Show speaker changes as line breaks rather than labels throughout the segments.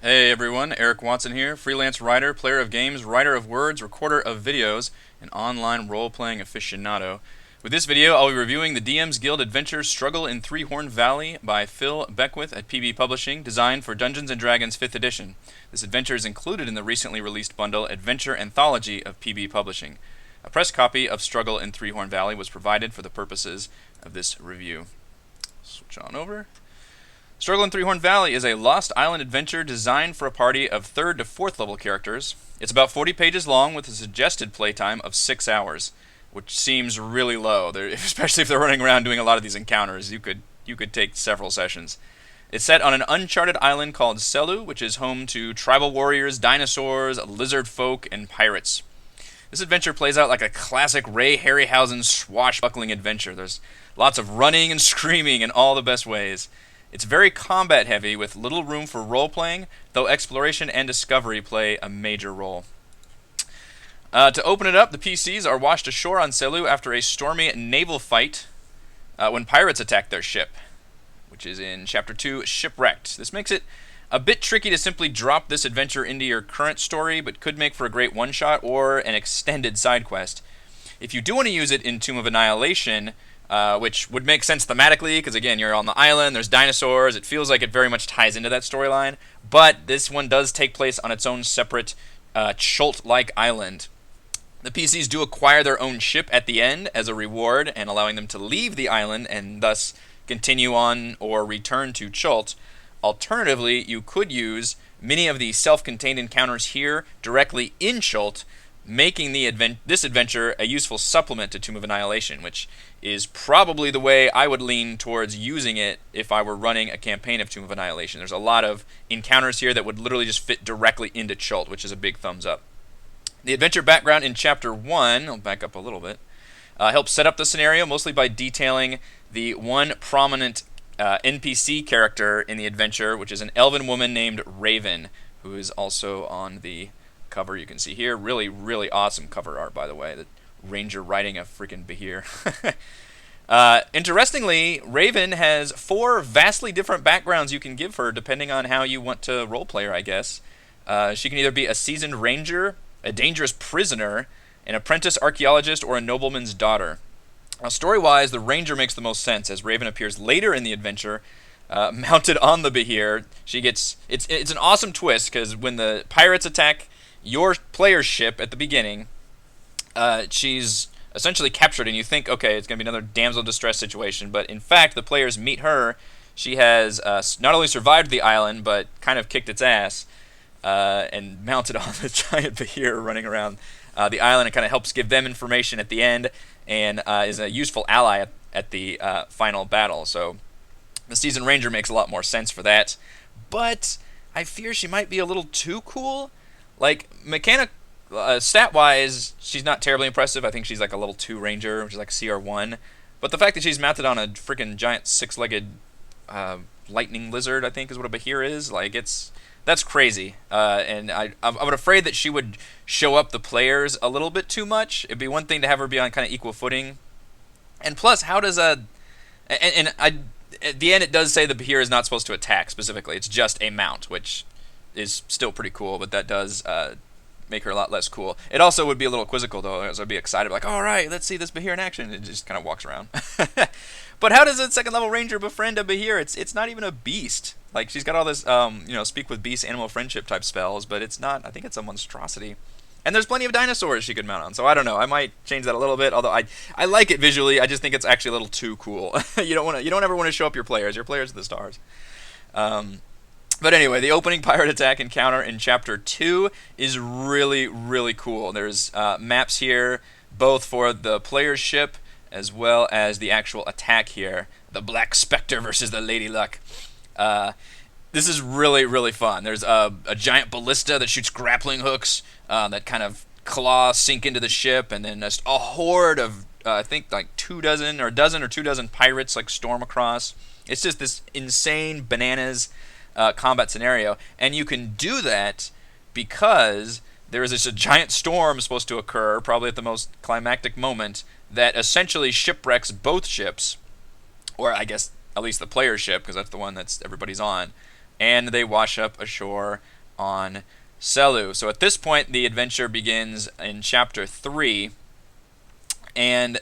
Hey everyone, Eric Watson here, freelance writer, player of games, writer of words, recorder of videos, and online role-playing aficionado. With this video, I'll be reviewing the DM's Guild adventure Struggle in Three-Horn Valley by Phil Beckwith at PB Publishing, designed for Dungeons & Dragons 5th edition. This adventure is included in the recently released bundle Adventure Anthology of PB Publishing. A press copy of Struggle in Three-Horn Valley was provided for the purposes of this review. Switch on over. Struggle in Three-Horn Valley is a Lost Island adventure designed for a party of 3rd to 4th level characters. It's about 40 pages long with a suggested playtime of 6 hours, which seems really low, especially if they're running around doing a lot of these encounters. You could take several sessions. It's set on an uncharted island called Selu, which is home to tribal warriors, dinosaurs, lizard folk, and pirates. This adventure plays out like a classic Ray Harryhausen swashbuckling adventure. There's lots of running and screaming in all the best ways. It's very combat heavy with little room for role-playing, though exploration and discovery play a major role. To open it up, the PCs are washed ashore on Selu after a stormy naval fight when pirates attack their ship, which is in Chapter 2, Shipwrecked. This makes it a bit tricky to simply drop this adventure into your current story, but could make for a great one-shot or an extended side quest. If you do want to use it in Tomb of Annihilation, which would make sense thematically, because again, you're on the island, there's dinosaurs, it feels like it very much ties into that storyline, but this one does take place on its own separate Chult-like island. The PCs do acquire their own ship at the end as a reward, and allowing them to leave the island and thus continue on or return to Chult. Alternatively, you could use many of the self-contained encounters here directly in Chult, making this adventure a useful supplement to Tomb of Annihilation, which is probably the way I would lean towards using it if I were running a campaign of Tomb of Annihilation. There's a lot of encounters here that would literally just fit directly into Chult, which is a big thumbs up. The adventure background in Chapter 1, I'll back up a little bit, helps set up the scenario mostly by detailing the one prominent NPC character in the adventure, which is an elven woman named Raven, who is also on the cover you can see here. Really, really awesome cover art, by the way. The ranger riding a freaking behir. Interestingly, Raven has 4 vastly different backgrounds you can give her depending on how you want to roleplay her, I guess. She can either be a seasoned ranger, a dangerous prisoner, an apprentice archaeologist, or a nobleman's daughter. Now, story-wise, the ranger makes the most sense, as Raven appears later in the adventure, mounted on the behir. It's an awesome twist, because when the pirates attack your player's ship at the beginning, she's essentially captured, and you think, okay, it's going to be another damsel in distress situation, but in fact, the players meet her. She has not only survived the island, but kind of kicked its ass, and mounted on the giant behir running around the island, and kind of helps give them information at the end, and is a useful ally at the final battle. So the seasoned ranger makes a lot more sense for that, but I fear she might be a little too cool. Like, stat-wise, she's not terribly impressive. I think she's like a level 2 ranger, which is like CR1. But the fact that she's mounted on a freaking giant 6-legged lightning lizard, I think is what a behir is, like, that's crazy. And I'm afraid that she would show up the players a little bit too much. It'd be one thing to have her be on kind of equal footing. And plus, how does at the end it does say the behir is not supposed to attack specifically. It's just a mount, which is still pretty cool, but that does make her a lot less cool. It also would be a little quizzical, though, as I'd be excited, like, all right, let's see this behir in action. It just kind of walks around. But how does a second-level ranger befriend a behir? It's not even a beast. Like, she's got all this, speak with beast, animal friendship type spells, but it's not. I think it's a monstrosity. And there's plenty of dinosaurs she could mount on, so I don't know. I might change that a little bit, although I like it visually. I just think it's actually a little too cool. You don't ever want to show up your players. Your players are the stars. But anyway, the opening pirate attack encounter in Chapter 2 is really, really cool. There's maps here, both for the player's ship as well as the actual attack here. The Black Spectre versus the Lady Luck. This is really, really fun. There's a giant ballista that shoots grappling hooks that kind of claws sink into the ship, and then just a horde of, I think, like 2 dozen or 2 dozen pirates like storm across. It's just this insane bananas combat scenario, and you can do that because there is a giant storm supposed to occur, probably at the most climactic moment, that essentially shipwrecks both ships, or I guess at least the player's ship, because that's the one that's everybody's on, and they wash up ashore on Selu. So at this point, the adventure begins in Chapter 3, and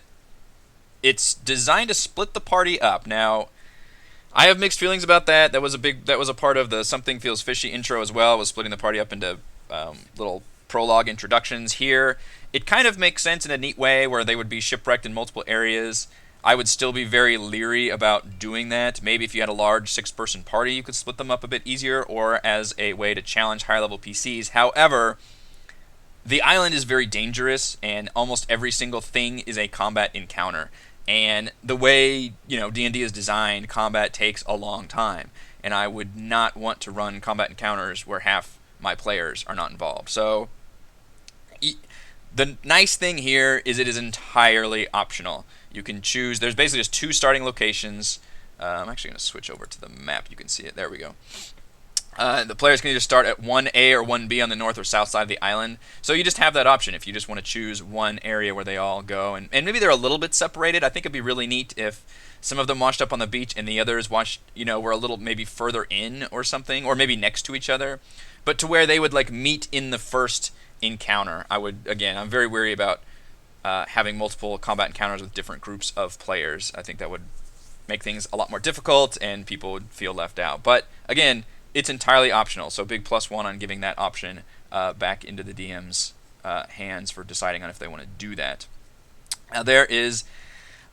it's designed to split the party up. Now, I have mixed feelings about that. That was a part of the Something Feels Fishy intro as well, was splitting the party up into little prologue introductions. Here, it kind of makes sense in a neat way where they would be shipwrecked in multiple areas. I would still be very leery about doing that. Maybe if you had a large 6-person party, you could split them up a bit easier, or as a way to challenge higher level PCs. However, the island is very dangerous, and almost every single thing is a combat encounter. And the way D&D is designed, combat takes a long time, and I would not want to run combat encounters where half my players are not involved. So the nice thing here is it is entirely optional. You can choose. There's basically just 2 starting locations. I'm actually going to switch over to the map. You can see it. There we go. The players can either start at 1A or 1B on the north or south side of the island. So you just have that option if you just want to choose one area where they all go. And maybe they're a little bit separated. I think it'd be really neat if some of them washed up on the beach and the others were a little maybe further in or something, or maybe next to each other. But to where they would meet in the first encounter. I'm very wary about having multiple combat encounters with different groups of players. I think that would make things a lot more difficult and people would feel left out. But again, it's entirely optional, so big +1 on giving that option back into the DM's hands for deciding on if they want to do that. Now there is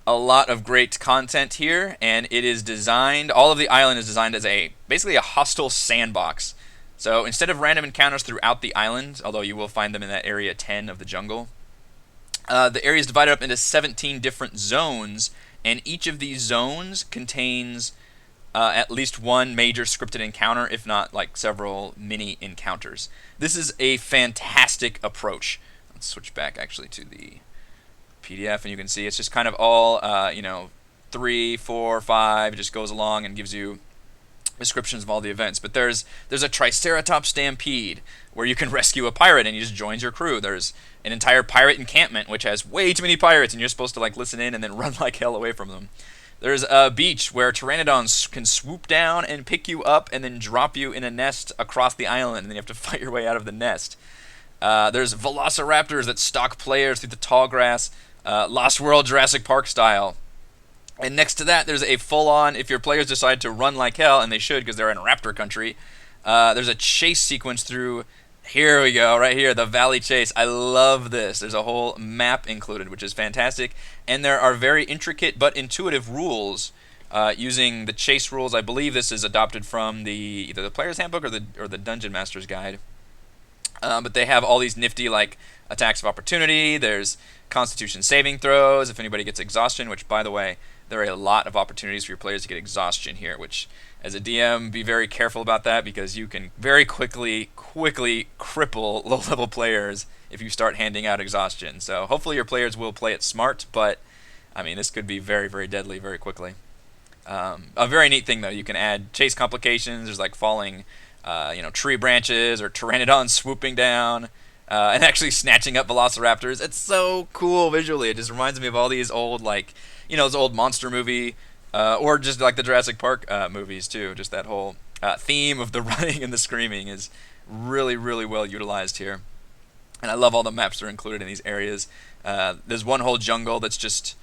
a lot of great content here, and it is designed, all of the island is designed as basically a hostile sandbox. So instead of random encounters throughout the island, although you will find them in that area 10 of the jungle, the area is divided up into 17 different zones, and each of these zones contains at least one major scripted encounter, if not several mini encounters. This is a fantastic approach. Let's switch back actually to the PDF, and you can see it's just kind of all 3, 4, 5. It just goes along and gives you descriptions of all the events. But there's a Triceratops Stampede where you can rescue a pirate and he just joins your crew. There's an entire pirate encampment which has way too many pirates and you're supposed to listen in and then run like hell away from them. There's a beach where pteranodons can swoop down and pick you up and then drop you in a nest across the island, and then you have to fight your way out of the nest. There's velociraptors that stalk players through the tall grass, Lost World Jurassic Park style. And next to that, there's a full-on, if your players decide to run like hell, and they should because they're in raptor country, there's a chase sequence through, here we go, right here, the Valley Chase. I love this. There's a whole map included, which is fantastic. And there are very intricate but intuitive rules using the chase rules. I believe this is adopted from either the Player's Handbook or the Dungeon Master's Guide. But they have all these nifty attacks of opportunity. There's Constitution saving throws if anybody gets exhaustion, which, by the way, there are a lot of opportunities for your players to get exhaustion here, which, as a DM, be very careful about that because you can very quickly cripple low-level players if you start handing out exhaustion. So hopefully your players will play it smart, but I mean, this could be very, very deadly very quickly. A very neat thing, though, you can add chase complications. There's falling tree branches or pteranodons swooping down and actually snatching up velociraptors. It's so cool visually. It just reminds me of all these old those old monster movie or just the Jurassic Park movies too. Just that whole theme of the running and the screaming is really, really well utilized here. And I love all the maps that are included in these areas. There's one whole jungle that's just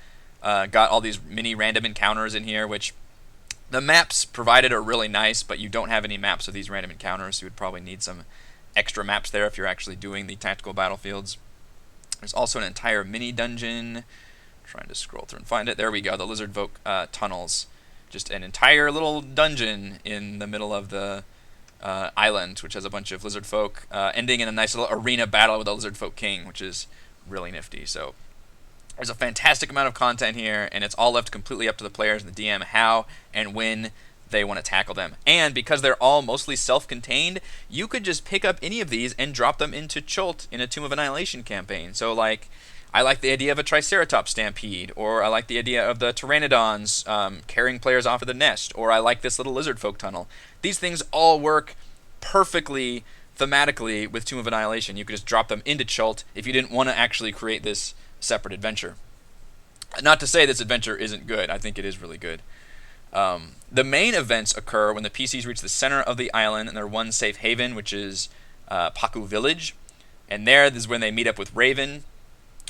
got all these mini random encounters in here, which the maps provided are really nice, but you don't have any maps of these random encounters, so you would probably need some extra maps there if you're actually doing the tactical battlefields. There's also an entire mini dungeon. Trying to scroll through and find it. There we go, the Lizard Folk tunnels. Just an entire little dungeon in the middle of the island, which has a bunch of lizard folk, ending in a nice little arena battle with a lizard folk king, which is really nifty. So there's a fantastic amount of content here, and it's all left completely up to the players and the DM how and when they want to tackle them. And because they're all mostly self-contained, you could just pick up any of these and drop them into Chult in a Tomb of Annihilation campaign. So I like the idea of a Triceratops Stampede, or I like the idea of the pteranodons carrying players off of the nest, or I like this little lizard folk tunnel. These things all work perfectly thematically with Tomb of Annihilation. You could just drop them into Chult if you didn't want to actually create this separate adventure. Not to say this adventure isn't good. I think it is really good. The main events occur when the PCs reach the center of the island and their one safe haven, which is Paku Village. And there is when they meet up with Raven,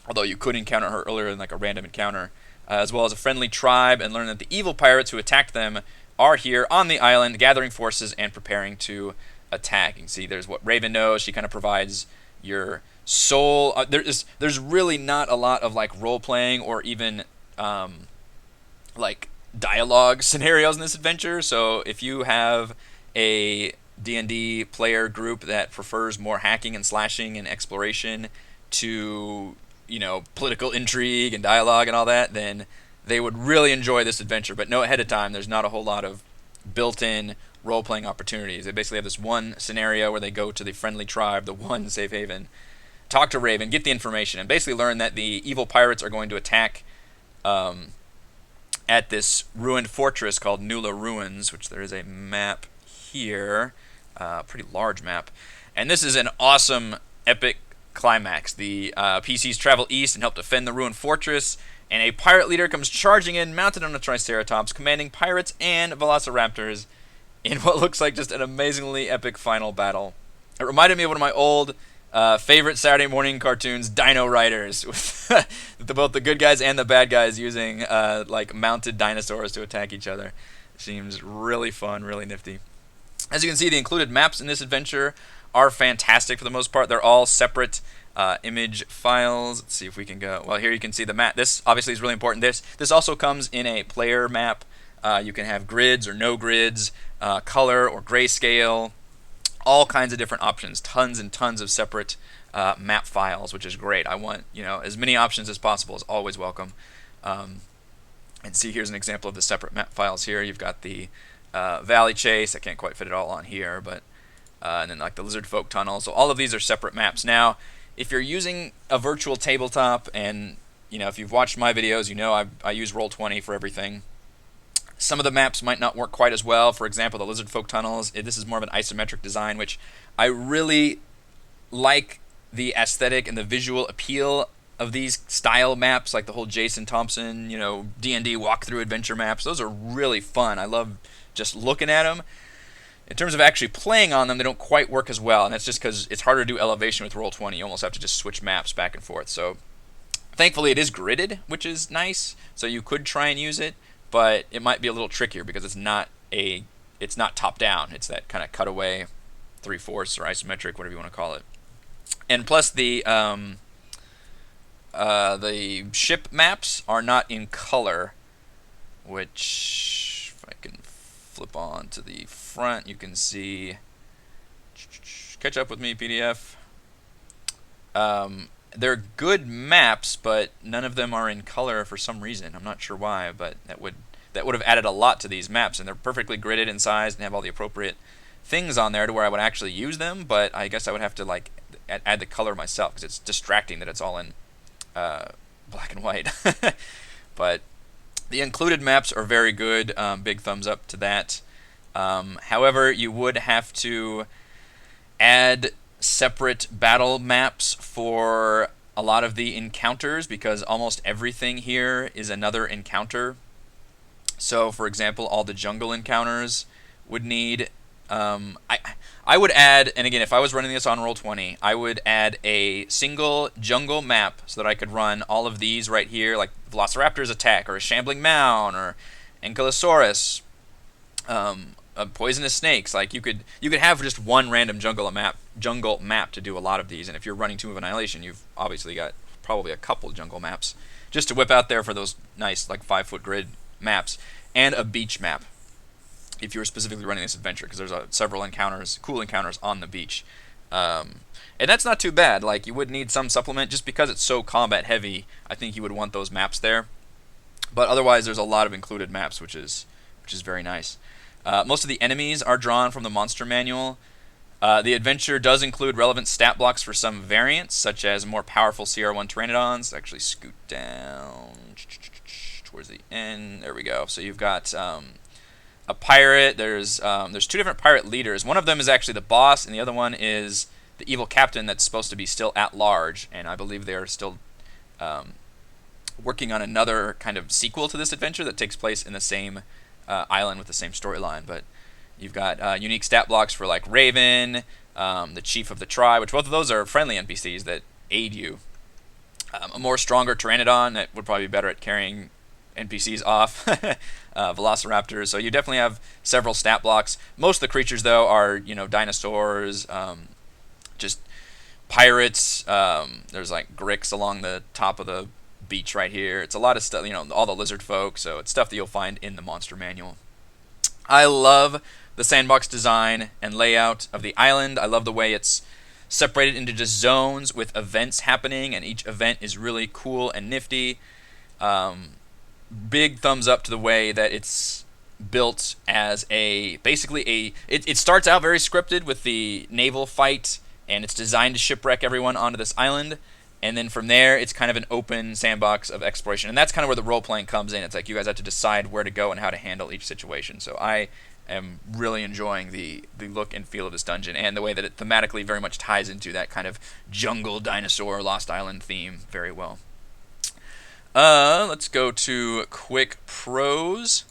although you could encounter her earlier in like a random encounter, as well as a friendly tribe, and learn that the evil pirates who attacked them are here on the island, gathering forces and preparing to attack. You can see there's what Raven knows. She kind of provides your soul. There's really not a lot of like role playing or even like dialogue scenarios in this adventure. So if you have a D&D player group that prefers more hacking and slashing and exploration to, you know, political intrigue and dialogue and all that, then they would really enjoy this adventure. But know ahead of time, there's not a whole lot of built-in role-playing opportunities. They basically have this one scenario where they go to the friendly tribe, the one safe haven, talk to Raven, get the information, and basically learn that the evil pirates are going to attack at this ruined fortress called Nula Ruins, which there is a map here, pretty large map. And this is an awesome, epic climax. The PCs travel east and help defend the ruined fortress, and a pirate leader comes charging in, mounted on a Triceratops, commanding pirates and velociraptors in what looks like just an amazingly epic final battle. It reminded me of one of my old favorite Saturday morning cartoons, Dino Riders, with both the good guys and the bad guys using like mounted dinosaurs to attack each other. It seems really fun, really nifty. As you can see, the included maps in this adventure are fantastic for the most part. They're all separate image files. Let's see if we can go. Well, here you can see the map. This obviously is really important. This also comes in a player map. You can have grids or no grids, color or grayscale, all kinds of different options. Tons and tons of separate map files, which is great. I want, you know, as many options as possible is always welcome. And see, here's an example of the separate map files here. You've got the Valley Chase. I can't quite fit it all on here, but and then like the Lizard Folk Tunnel. So all of these are separate maps. Now, if you're using a virtual tabletop, and you know, if you've watched my videos, you know I use Roll20 for everything. Some of the maps might not work quite as well. For example, the Lizard Folk Tunnels, this is more of an isometric design, which I really like the aesthetic and the visual appeal of these style maps, like the whole Jason Thompson, you know, D&D walkthrough adventure maps. Those are really fun. I love just looking at them. In terms of actually playing on them, they don't quite work as well, and that's just because it's harder to do elevation with Roll20. You almost have to just switch maps back and forth. So thankfully it is gridded, which is nice, so you could try and use it, but it might be a little trickier because it's not top down. It's that kind of cutaway 3/4 or isometric, whatever you want to call it. And plus the ship maps are not in color, which if I can flip on to the front, you can see. Catch up with me, PDF. They're good maps, but none of them are in color for some reason. I'm not sure why, but that would have added a lot to these maps, and they're perfectly gridded and sized and have all the appropriate things on there to where I would actually use them. But I guess I would have to like add the color myself because it's distracting that it's all in black and white. But the included maps are very good. Big thumbs up to that. However, you would have to add separate battle maps for a lot of the encounters because almost everything here is another encounter. So, for example, all the jungle encounters would need. I would add, and again, if I was running this on Roll20, I would add a single jungle map so that I could run all of these right here, like Velociraptor's attack, or a shambling mound, or Ankylosaurus, poisonous snakes. Like you could have just one random jungle map to do a lot of these. And if you're running Tomb of Annihilation, you've obviously got probably a couple jungle maps just to whip out there for those nice like 5-foot grid maps, and a beach map if you were specifically running this adventure, because there's several cool encounters on the beach. And that's not too bad. Like, you would need some supplement just because it's so combat heavy. I think you would want those maps there. But otherwise, there's a lot of included maps, which is very nice. Most of the enemies are drawn from the monster manual. The adventure does include relevant stat blocks for some variants, such as more powerful CR1 Pteranodons. Actually, scoot down towards the end. There we go. So you've got a pirate. There's two different pirate leaders. One of them is actually the boss, and the other one is the evil captain that's supposed to be still at large. And I believe they are still working on another kind of sequel to this adventure that takes place in the same island with the same storyline. But you've got unique stat blocks for like Raven, the chief of the tribe, which both of those are friendly NPCs that aid you. A more stronger Pteranodon that would probably be better at carrying NPCs off. Velociraptors. So you definitely have several stat blocks. Most of the creatures, though, are dinosaurs, just pirates. There's like Grix along the top of the beach right here. It's a lot of stuff. All the lizard folk. So it's stuff that you'll find in the monster manual. I love the sandbox design and layout of the island. I love the way it's separated into just zones with events happening, and each event is really cool and nifty. Big thumbs up to the way that it's built as it starts out very scripted with the naval fight, and it's designed to shipwreck everyone onto this island, and then from there it's kind of an open sandbox of exploration, and that's kind of where the role-playing comes in. It's like you guys have to decide where to go and how to handle each situation. So I am really enjoying the look and feel of this dungeon, and the way that it thematically very much ties into that kind of jungle, dinosaur, Lost Island theme very well. Let's go to quick pros.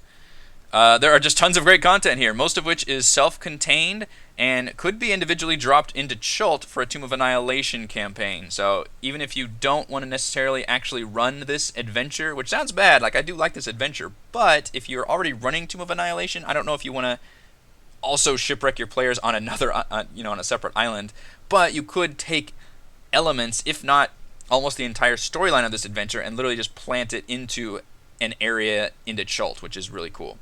There are just tons of great content here, most of which is self-contained and could be individually dropped into Chult for a Tomb of Annihilation campaign. So even if you don't want to necessarily actually run this adventure, which sounds bad, like I do like this adventure, but if you're already running Tomb of Annihilation, I don't know if you want to also shipwreck your players on another, on a separate island. But you could take elements, if not almost the entire storyline of this adventure, and literally just plant it into an area into Chult, which is really cool.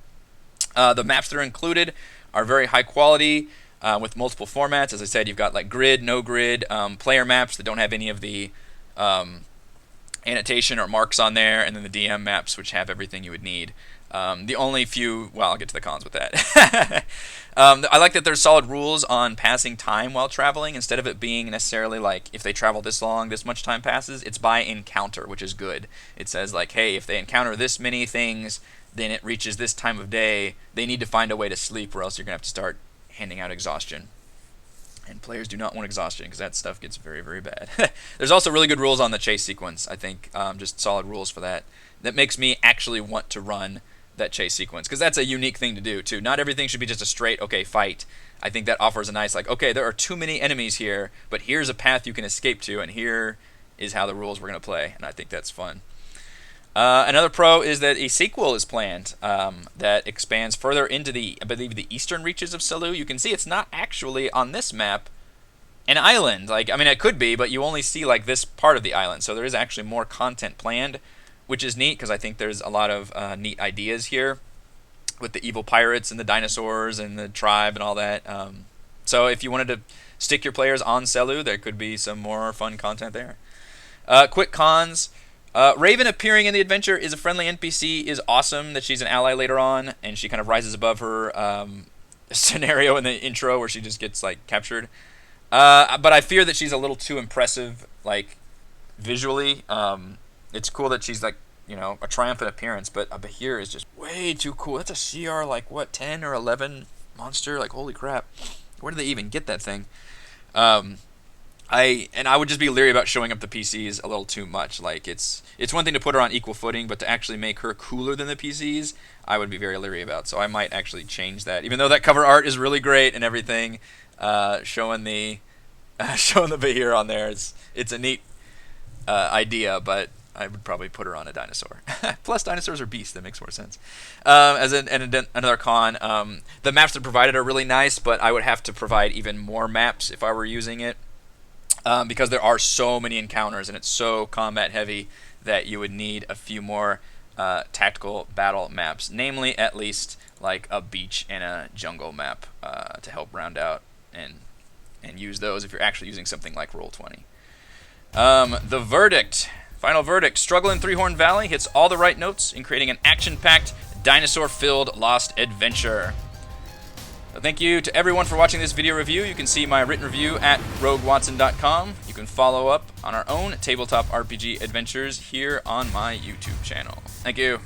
The maps that are included are very high quality, with multiple formats. As I said, you've got like grid, no grid, player maps that don't have any of the annotation or marks on there, and then the DM maps, which have everything you would need. The only few, well, I'll get to the cons with that. I like that there's solid rules on passing time while traveling. Instead of it being necessarily like, if they travel this long, this much time passes, it's by encounter, which is good. It says like, hey, if they encounter this many things, then it reaches this time of day, they need to find a way to sleep, or else you're going to have to start handing out exhaustion. And players do not want exhaustion, because that stuff gets very, very bad. There's also really good rules on the chase sequence, I think. Just solid rules for that. That makes me actually want to run that chase sequence, because that's a unique thing to do, too. Not everything should be just a straight, okay, fight. I think that offers a nice, like, okay, there are too many enemies here, but here's a path you can escape to, and here is how the rules we're going to play. And I think that's fun. Another pro is that a sequel is planned that expands further into I believe, the eastern reaches of Selû. You can see it's not actually on this map an island. Like, I mean, it could be, but you only see like this part of the island. So there is actually more content planned, which is neat, because I think there's a lot of neat ideas here with the evil pirates and the dinosaurs and the tribe and all that. So if you wanted to stick your players on Selû, there could be some more fun content there. Quick cons. Raven appearing in the adventure is a friendly NPC is awesome, that she's an ally later on, and she kind of rises above her scenario in the intro where she just gets like captured. But I fear that she's a little too impressive, like visually. It's cool that she's like, a triumphant appearance, but a Bahir is just way too cool. That's a CR like what, 10 or 11 monster? Like, holy crap. Where did they even get that thing? I would just be leery about showing up the PCs a little too much. Like, it's one thing to put her on equal footing, but to actually make her cooler than the PCs, I would be very leery about. So I might actually change that. Even though that cover art is really great and everything, showing the Bahir on there, it's a neat idea, but I would probably put her on a dinosaur. Plus, dinosaurs are beasts. That makes more sense. Another con, the maps that are provided are really nice, but I would have to provide even more maps if I were using it. Because there are so many encounters and it's so combat heavy that you would need a few more tactical battle maps, namely at least like a beach and a jungle map to help round out and use those if you're actually using something like Roll20. The verdict, final verdict, Struggle in Three-Horn Valley hits all the right notes in creating an action-packed, dinosaur-filled Lost adventure. Thank you to everyone for watching this video review. You can see my written review at roguewatson.com. You can follow up on our own tabletop RPG adventures here on my YouTube channel. Thank you.